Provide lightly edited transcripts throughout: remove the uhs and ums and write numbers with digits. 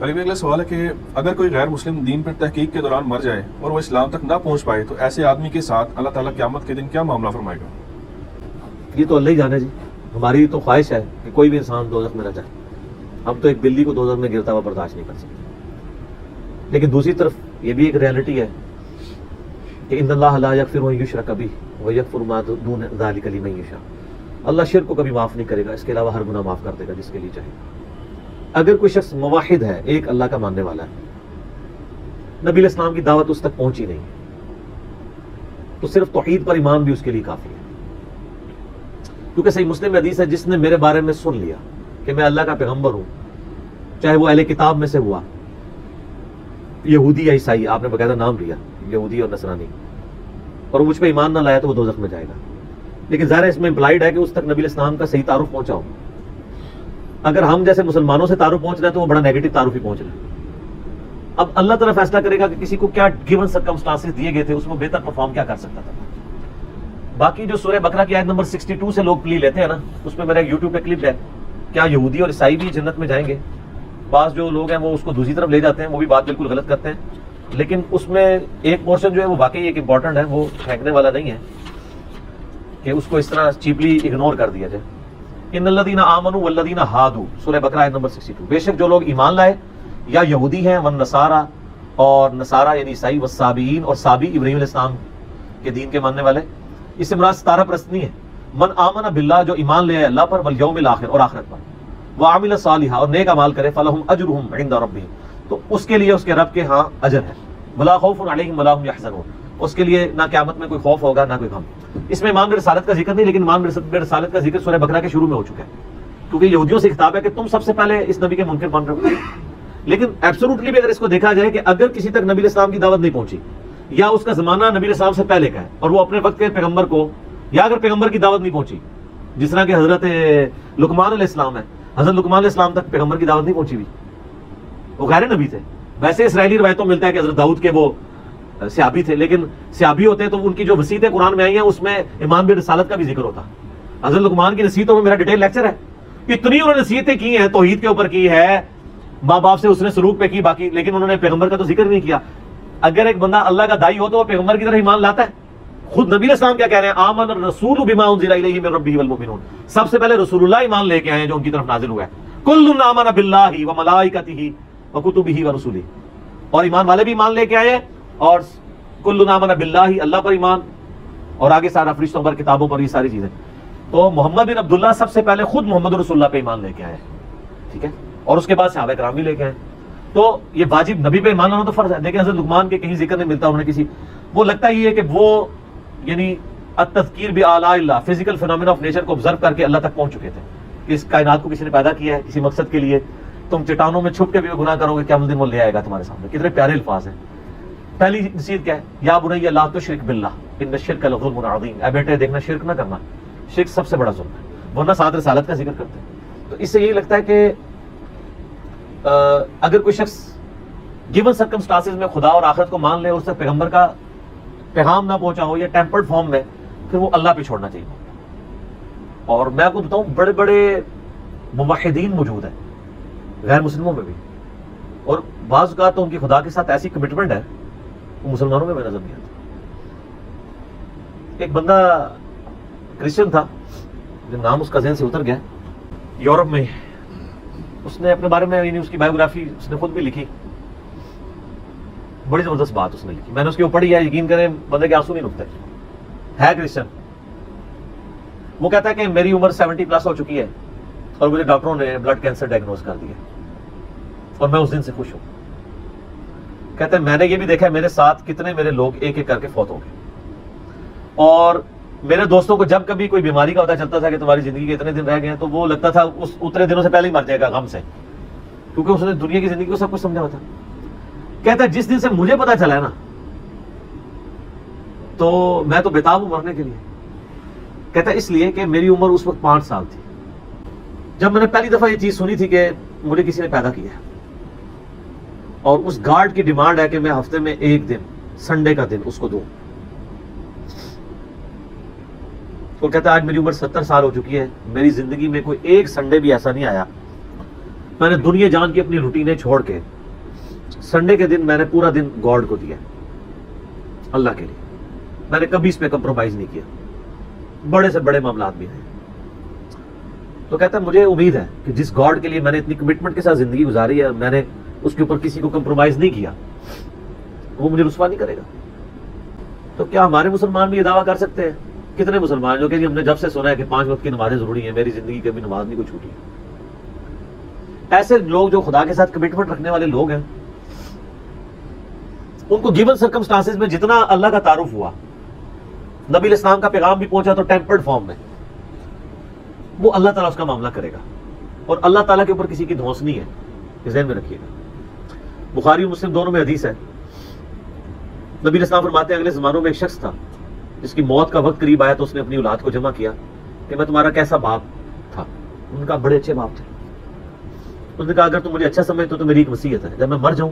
علی بھائی، اگلا سوال ہے کہ اگر کوئی غیر مسلم دین پر تحقیق کے دوران مر جائے اور وہ اسلام تک نہ پہنچ پائے تو ایسے آدمی کے ساتھ اللہ تعالیٰ قیامت کے دن کیا معاملہ فرمائے گا؟ یہ تو اللہ ہی جانے جی. ہماری تو خواہش ہے کہ کوئی بھی انسان دوزخ میں نہ جائے. ہم تو ایک بلی کو دوزخ میں گرتا ہوا برداشت نہیں کر سکتے. لیکن دوسری طرف یہ بھی ایک ریالٹی ہے کہ ان اللہ لا یغفر ان یشرک بہ ویغفر ما دون ذلک لمن یشاء. اللہ شرک کو کبھی معاف نہیں کرے گا، اس کے علاوہ ہر گناہ معاف کر دے گا جس کے لیے چاہے. اگر کوئی شخص موحد ہے، ایک اللہ کا ماننے والا ہے، نبی علیہ السلام کی دعوت اس تک پہنچی نہیں، تو صرف توحید پر ایمان بھی اس کے لیے کافی ہے. کیونکہ صحیح مسلم میں حدیث ہے، جس نے میرے بارے میں سن لیا کہ میں اللہ کا پیغمبر ہوں، چاہے وہ اہل کتاب میں سے ہوا، یہودی یا عیسائی، آپ نے باقاعدہ نام لیا یہودی اور نصرانی، اور وہ مجھ پہ ایمان نہ لایا تو وہ دوزخ میں جائے گا. لیکن ظاہر ہے اس میں امپلائڈ ہے کہ اس تک نبی علیہ السلام کا صحیح تعارف پہنچا ہو. اگر ہم جیسے مسلمانوں سے تعارف پہنچ رہا ہے تو وہ بڑا نیگیٹو تعارف ہی پہنچ رہا ہے. اب اللہ تعالیٰ فیصلہ کرے گا کہ کسی کو کیا گیون سرکمسٹانسز دیے گئے تھے، اس میں بہتر پرفارم کیا کر سکتا تھا. باقی جو سورہ بقرہ کی آیت نمبر 62 سے لوگ پلی لیتے ہیں نا، اس میں میرا یوٹیوب پہ کلپ ہے، کیا یہودی اور عیسائی بھی جنت میں جائیں گے. بعض جو لوگ ہیں وہ اس کو دوسری طرف لے جاتے ہیں، وہ بھی بات بالکل غلط کرتے ہیں. لیکن اس میں ایک پورشن جو ہے وہ واقعی ایک امپورٹنٹ ہے، وہ پھینکنے والا نہیں ہے کہ اس کو اس طرح چیپلی اگنور کر دیا جائے. ان الذین آمنوا والذین ہادوا، سورہ بقرہ آیت نمبر 62. بے شک جو لوگ ایمان لائے یا یہودی ہیں، والنصارى، اور نصارہ یعنی عیسائی، والصابئین، اور صابی ابراہیم علیہ السلام کے دین کے ماننے والے. اس سے مراد ستارہ پرست نہیں ہے. من آمن باللہ، جو ایمان لے آئے اللہ پر، والیوم الاخر، اور آخرت پر، وعمل صالحا، اور نیک اعمال کرے، فلہم اجرہم عند ربہم، تو اس کے لیے اس کے رب کے ہاں اجر ہے. ولا خوف علیہم ولا هم یحزنون، اس کے لیے نہ قیامت میں کوئی خوف ہوگا نہ کوئی غم. اس میں ایمان رسالت کا ذکر نہیں، لیکن ایمان رسالت کا ذکر سورہ بقرہ کے شروع میں ہو چکا ہے، کیونکہ یہودیوں سے خطاب ہے کہ تم سب سے پہلے اس نبی کے منکر بن رہے ہو. لیکن ایبسولوٹلی بھی اگر اس کو دیکھا جائے کہ اگر کسی تک نبی علیہ السلام کی دعوت نہیں پہنچی، یا اس کا زمانہ نبی علیہ السلام سے پہلے کا ہے، اور وہ اپنے وقت کے پیغمبر کو، یا اگر پیغمبر کی دعوت نہیں پہنچی، جس طرح کہ حضرت لقمان علیہ السلام ہے، حضرت لقمان علیہ السلام تک پیغمبر کی دعوت نہیں پہنچی ہوئی، وہ غیر نبی تھے. ویسے اسرائیلی روایتوں ملتا ہے کہ حضرت داؤد کے وہ صحابی تھے، لیکن صحابی ہوتے تو ان کی جو وصیتیں قرآن میں آئی ہیں اس میں ایمان بر رسالت کا بھی ذکر ہوتا. حضرت لقمان کی نصیحتوں میں میرا ڈیٹیل لیکچر ہے، اتنی انہوں نے نصیحتیں کی ہیں، توحید کے اوپر کی ہے، ماں باپ سے اس نے سلوک پہ کی باقی، لیکن انہوں نے پیغمبر کا تو ذکر نہیں کیا. اگر ایک بندہ اللہ کا دائی ہو تو وہ پیغمبر کی طرح ایمان لاتا ہے. خود نبی علیہ السلام کیا کہہ رہے ہیں؟ آمن الرسول بما انزل الیہ من ربہ والمؤمنون، سب سے پہلے رسول اللہ ایمان لے کے آئے ہیں جو ان کی طرف نازل ہوا ہے. کل آمن باللہ وملائکتہ وکتبہ ورسلہ، اور ایمان والے بھی ایمان لے کے آئے ہیں، اور کل آمن باللہ، اللہ پر ایمان، اور آگے سارا فرشتوں پر، کتابوں پر، یہ ساری چیزیں. تو محمد بن عبداللہ سب سے پہلے خود محمد رسول اللہ پہ ایمان لے کے آئے، ٹھیک ہے، اور اس کے بعد صحابہ کرام بھی لے کے آئے. تو یہ واجب، نبی پہ ایمان لانا تو فرض ہے. لیکن حضرت لقمان کے کہیں ذکر نہیں ملتا انہوں نے کسی، وہ لگتا ہی ہے کہ وہ یعنی التذکیر بآلاء اللہ، فزیکل فینومینا آف نیچر کو آبزرو کر کے اللہ تک پہنچ چکے تھے کہ اس کائنات کو کسی نے پیدا کیا ہے کسی مقصد کے لیے. تم چٹانوں میں چھپ کے بھی گناہ کرو گے، قیامت دن وہ لے آئے گا تمہارے سامنے. کتنے پیارے الفاظ ہیں. پہلی نصیحت کیا ہے؟ یا بنی لا تشرک باللہ ان الشرک لظلم عظیم، اے بیٹے دیکھنا شرک نہ کرنا، شرک سب سے بڑا ظلم ہے. ورنہ ساتھ رسالت کا ذکر کرتے ہیں. تو اس سے یہی لگتا ہے کہ اگر کوئی شخص گیون سرکمسٹانسز میں خدا اور آخرت کو مان لے اور اس سے پیغمبر کا پیغام نہ پہنچا ہو یا ٹیمپرڈ فارم میں، پھر وہ اللہ پہ چھوڑنا چاہیے. اور میں آپ کو بتاؤں بڑے بڑے موحدین موجود ہیں غیر مسلموں میں بھی، اور بعض اوقات تو ان کی خدا کے ساتھ ایسی کمٹمنٹ ہے وہ مسلمانوں میں نظر نہیں آتی. ایک بندہ کرسچن تھا، نام اس کا ذہن سے اتر گیا، یورپ میں. اس نے اپنے بارے میں، یعنی اس کی بایوگرافی اس نے خود بھی لکھی، بڑی زبردست بات اس نے لکھی. میں نے اس کے اوپر پڑھی ہے، یقین کریں بندے کے آنسو نہیں رکتے. ہے کرسچن. وہ کہتا ہے کہ میری عمر 70+ ہو چکی ہے اور مجھے ڈاکٹروں نے بلڈ کینسر ڈائگنوز کر دیا، اور میں اس دن سے خوش ہوں. کہتے ہیں میں نے یہ بھی دیکھا ہے میرے ساتھ کتنے میرے لوگ ایک ایک کر کے فوت ہو گئے، اور میرے دوستوں کو جب کبھی کوئی بیماری کا پتہ چلتا تھا کہ تمہاری زندگی کے اتنے دن رہ گئے ہیں، تو وہ لگتا تھا اس اتنے دنوں سے پہلے ہی مر جائے گا غم سے، کیونکہ اس نے دنیا کی زندگی کو سب کچھ سمجھا ہوا تھا. کہتا ہے جس دن سے مجھے پتا چلا ہے نا، تو میں تو بےتاب ہوں مرنے کے لیے. کہتا ہے اس لیے کہ میری عمر اس وقت 5 سال تھی جب میں نے پہلی دفعہ یہ چیز سنی تھی کہ مجھے کسی نے پیدا کیا ہے، اور اس گارڈ کی ڈیمانڈ ہے کہ میں ہفتے میں ایک دن، سنڈے کا دن اس کو دوں. تو کہتا ہے آج میری عمر 70 سال ہو چکی ہے، میری زندگی میں کوئی ایک سنڈے بھی ایسا نہیں آیا میں نے دنیا جان کی اپنی روٹینیں چھوڑ کے سنڈے کے دن میں نے پورا دن گاڈ کو دیا اللہ کے لیے. میں نے کبھی اس پہ کمپرومائز نہیں کیا, بڑے سے بڑے معاملات بھی ہیں. تو کہتا ہے مجھے امید ہے کہ جس گاڈ کے لیے میں نے اتنی کمٹمنٹ کے ساتھ زندگی گزاری ہے, میں نے اس کے اوپر کسی کو کمپرومائز نہیں کیا, وہ مجھے رسوا نہیں کرے گا. تو کیا ہمارے مسلمان بھی یہ دعویٰ کر سکتے ہیں؟ کتنے مسلمان جو کہ جی ہم نے جب سے سنا ہے کہ 5 وقت کی نمازیں ضروری ہیں, میری زندگی کبھی نماز نہیں کوئی چھوٹی. ایسے لوگ جو خدا کے ساتھ کمٹمنٹ رکھنے والے لوگ ہیں, ان کو گیون سرکمسٹانسز میں جتنا اللہ کا تعارف ہوا, نبی علیہ السلام کا پیغام بھی پہنچا تو ٹیمپرڈ فارم میں, وہ اللہ تعالیٰ اس کا معاملہ کرے گا. اور اللہ تعالیٰ کے اوپر کسی کی دھونس نہیں ہے, یہ ذہن میں رکھیے گا. بخاری اور مسلم دونوں میں حدیث ہے, نبی علیہ السلام فرماتے ہیں اگلے زمانوں میں ایک شخص تھا جس کی موت کا وقت قریب آیا تو اس نے اپنی اولاد کو جمع کیا کہ میں تمہارا کیسا باپ تھا. ان کا بڑے اچھے باپ تھے. انہوں نے کہا اگر تم مجھے اچھا سمجھتے تو میری ایک وصیت ہے, جب میں مر جاؤں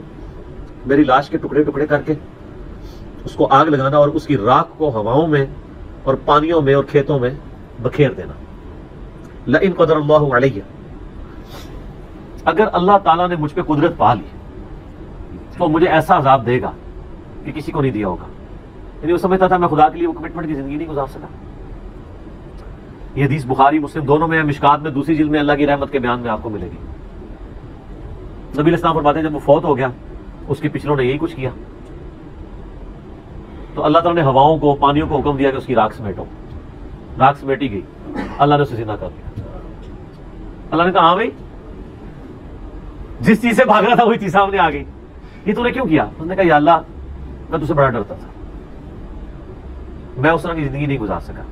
میری لاش کے ٹکڑے ٹکڑے کر کے اس کو آگ لگانا اور اس کی راکھ کو ہواؤں میں اور پانیوں میں اور کھیتوں میں بکھیر دینا. لئن قدر اللہ علیہ, اگر اللہ تعالیٰ نے مجھ پہ قدرت پا لی تو مجھے ایسا عذاب دے گا کہ کسی کو نہیں دیا ہوگا. یعنی وہ سمجھتا تھا میں خدا کے لیے وہ کمٹمنٹ کی زندگی نہیں گزار سکا. یہ حدیث بخاری مسلم دونوں میں ہے, مشکات میں دوسری جلد میں اللہ کی رحمت کے بیان میں آپ کو ملے گی. نبی علیہ السلام فرماتے ہیں جب وہ فوت ہو گیا اس کے پچھلوں نے یہی کچھ کیا تو اللہ تعالیٰ نے ہواؤں کو پانیوں کو حکم دیا کہ اس کی راکھ سمیٹو. راکھ سمیٹی گئی, اللہ نے اسے زندہ کر دیا. اللہ نے کہا ہاں بھائی, جس چیز سے بھاگ رہا تھا وہی چیز سامنے آ گئی, یہ تو نے کیوں کیا؟ اس نے کہا یا اللہ میں تجھ سے بڑا ڈرتا تھا, میں اس طرح کی زندگی نہیں گزار سکا.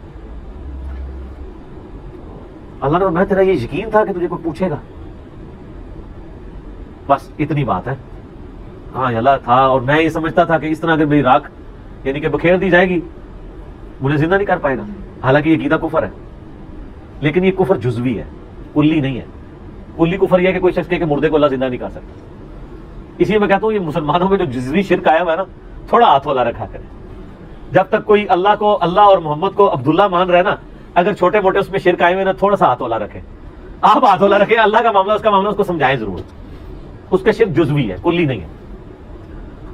اللہ نے میں تیرا یہ یقین تھا کہ تجھے کوئی پوچھے گا؟ بس اتنی بات ہے. ہاں اللہ تھا, اور میں یہ سمجھتا تھا کہ اس طرح اگر میری راکھ یعنی کہ بکھیر دی جائے گی مجھے زندہ نہیں کر پائے گا. حالانکہ یہ عقیدہ کفر ہے, لیکن یہ کفر جزوی ہے, کلی نہیں ہے. کلی کفر یہ ہے کہ کوئی شخص کہ مردے کو اللہ زندہ نہیں کر سکتا. اسی لیے میں کہتا ہوں یہ مسلمانوں میں جو جزوی شرک آیا ہوا ہے نا, تھوڑا ہاتھ والا رکھا کرے. جب تک کوئی اللہ کو, اللہ اور محمد کو عبداللہ مان رہے نا, اگر چھوٹے موٹے اس میں شرک آئے ہوئے نا, تھوڑا سا ہاتھ والا رکھے. آپ ہاتھ والا رکھیں, اللہ کا معاملہ اس کا معاملہ اس کو سمجھائیں ضرور. اس کا شرک جزوی ہے, کلی نہیں ہے.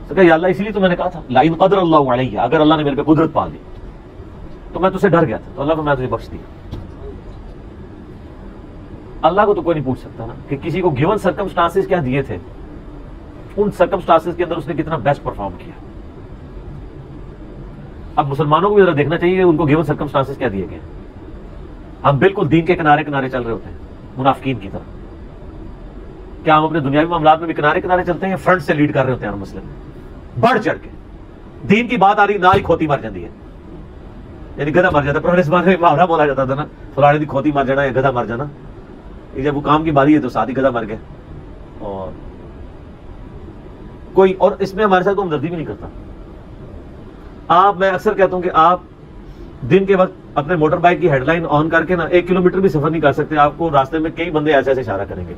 تو کہ یا اللہ اسی لیے تو میں نے کہا تھا لئن قدر اللہ علیہ, اگر اللہ نے میرے پہ قدرت پا دی تو میں تجھ سے ڈر گیا تھا, تو اللہ کو میں تجھے بخش دیا. اللہ کو تو کوئی نہیں پوچھ سکتا نا کہ کسی کو گیون سرکمسٹانسز کیا دیے تھے, ان سرکمسٹانسز کے اندر اس نے کتنا بیسٹ پرفارم کیا. اب مسلمانوں کو بھی ذرا دیکھنا چاہیے ان کو گیون سرکمسٹانسز کیا دیے گئے. ہم بالکل دین کے کنارے کنارے چل رہے ہوتے ہیں منافقین کی طرح. کیا ہم اپنے دنیاوی معاملات میں بھی کنارے کنارے چلتے ہیں, فرنٹ سے لیڈ کر رہے ہوتے ہیں ہر مسئلے میں بڑھ چڑھ کے. دین کی بات آ رہی, نہ ہی کھوتی مر جاتی ہے, یعنی گدھا مر جاتا ہے. پرانے زمانے میں محاورہ بولا جاتا تھا نا, فلانے دی کھوتی مر جانا یا گدھا مر جانا. جب وہ کام کی باری ہے تو ساتھ ہی گدھا مر گئے. اور کوئی اور اس میں ہمارے ساتھ کوئی ہمدردی بھی نہیں کرتا. میں اکثر کہتا ہوں کہ آپ دن کے وقت اپنے موٹر بائک کی ہیڈ لائن آن کر کے نا 1 کلومیٹر بھی سفر نہیں کر سکتے. آپ کو راستے میں کئی بندے ایسے ایسے اشارہ کریں گے,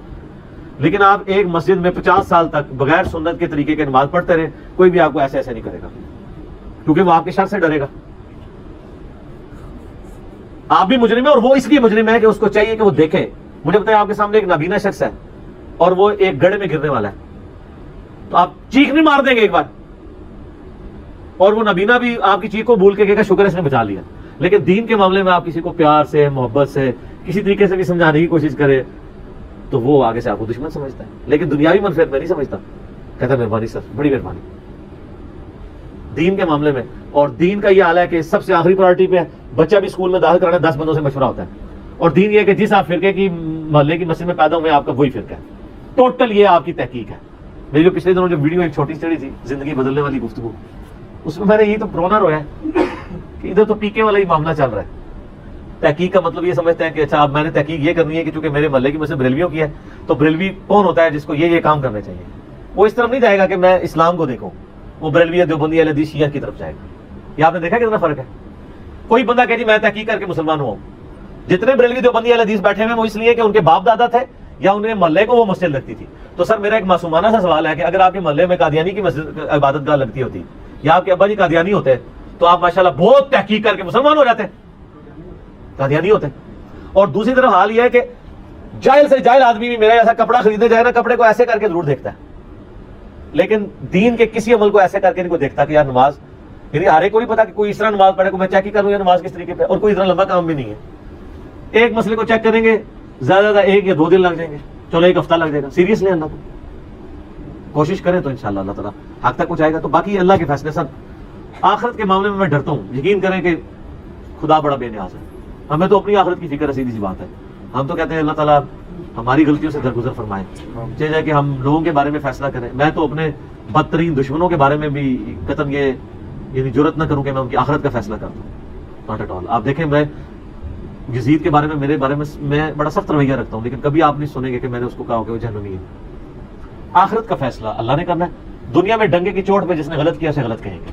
لیکن آپ ایک مسجد میں 50 سال تک بغیر سنت کے طریقے کے نماز پڑھتے رہے, کوئی بھی آپ کو ایسے ایسے نہیں کرے گا, کیونکہ وہ آپ کے شر سے ڈرے گا. آپ بھی مجرم ہے, اور وہ اس لیے مجرم ہے کہ اس کو چاہیے کہ وہ دیکھے. مجھے بتائیں آپ کے سامنے ایک نابینا شخص ہے اور وہ ایک گڑھے میں گرنے والا ہے, تو آپ چیخ نہیں مار دیں گے ایک بار, اور وہ نابینا بھی آپ کی چیخ کو بھول کے کہے گا شکر اس نے بچا لیا. لیکن دین کے معاملے میں آپ کسی کو پیار سے, محبت سے, کسی طریقے سے بھی سمجھانے کی کوشش کرے تو وہ آگے سے آپ کو دشمن سمجھتا ہے. لیکن دنیاوی منفعت میں نہیں سمجھتا, کہتا ہے مہربانی سر, بڑی مہربانی. دین کے معاملے میں, اور دین کا یہ حال ہے کہ سب سے آخری پرائرٹی پہ بچہ بھی اسکول میں داخل کرانا 10 بندوں سے مشورہ ہوتا ہے. اور دین یہ ہے کہ جس آپ فرقے کی محلے کی مسجد میں پیدا ہوئے آپ کا وہی فرقہ ہے. ٹوٹل یہ آپ کی تحقیق ہے. میری جو پچھلے دنوں جو ویڈیو ایک چھوٹی چڑی تھی, زندگی بدلنے والی گفتگو, اس میں نے یہ تو پرونا رویا ہے کہ ادھر تو پیکے والا ہی معاملہ چل رہا ہے. تحقیق کا مطلب یہ سمجھتے ہیں کہ اچھا اب میں نے تحقیق یہ کرنی ہے کہ چونکہ میرے محلے کی مسجد بریلویوں کی ہے تو بریلوی کون ہوتا ہے جس کو یہ کام کرنے چاہیے. وہ اس طرف نہیں جائے گا کہ میں اسلام کو دیکھوں, وہ بریلوی دیوبندی اہل حدیث شیعہ کی طرف جائے گا. یہ آپ نے دیکھا کتنا فرق ہے. کوئی بندہ کہ جی میں تحقیق کر کے مسلمان ہوا ہوں. جتنے بریلوی دیوبندی اہل حدیث بیٹھے ہوئے وہ اس لیے کہ ان کے باپ دادا تھے یا انہیں محلے کو وہ مسجد لگتی تھی. تو سر میرا ایک معصومانہ سا سوال ہے کہ اگر آپ کے محلے میں قادیانی کی مسجد عبادت گاہ لگتی ہوتی یا آپ کے ابا جی قادیانی ہوتے تو آپ ماشاءاللہ بہت تحقیق کر کے مسلمان ہو جاتے, قادیانی ہوتے. اور دوسری طرف حال یہ ہے کہ جاہل سے جاہل آدمی بھی میرا ایسا کپڑا خریدنے جائے نا، کپڑے کو ایسے کر کے ضرور دیکھتا ہے، لیکن دین کے کسی عمل کو ایسے کر کے نہیں کوئی دیکھتا کہ یار نماز، یعنی ہر ایک کو نہیں پتا کہ کوئی اس طرح نماز پڑھے کو میں چیک ہی کروں یا نماز کس طریقے پہ، اور کوئی اتنا لمبا کام بھی نہیں ہے. ایک مسئلے کو چیک کریں گے زیادہ زیادہ 1 یا 2 دن لگ جائیں گے، چلو 1 ہفتہ لگ جائے گا. سیریس لیں اللہ کو، کوشش کریں تو انشاءاللہ اللہ تعالیٰ حق تک پہنچائے گا. تو باقی اللہ کے فیصلے. سر آخرت کے معاملے میں ڈرتا ہوں، یقین کریں کہ خدا بڑا بے نیاز ہے. ہمیں تو اپنی آخرت کی فکر ہے، سیدھی سی بات ہے. ہم تو کہتے ہیں اللہ تعالیٰ ہماری غلطیوں سے درگزر فرمائے، چاہے کہ ہم لوگوں کے بارے میں فیصلہ کریں. میں تو اپنے بدترین دشمنوں کے بارے میں بھی قطعاً یہ یعنی جرت نہ کروں کہ میں ان کی آخرت کا فیصلہ کر دوں. Not at all. آپ دیکھیں میں یزید کے بارے میں، میرے بارے میں بڑا سخت رویہ رکھتا ہوں، لیکن کبھی آپ نہیں سنیں گے کہ میں نے اس کو کہا کہ وہ جہنمی ہے. آخرت کا فیصلہ اللہ نے کرنا ہے. دنیا میں ڈنگے کی چوٹ پہ جس نے غلط کیا اسے غلط کہیں گے.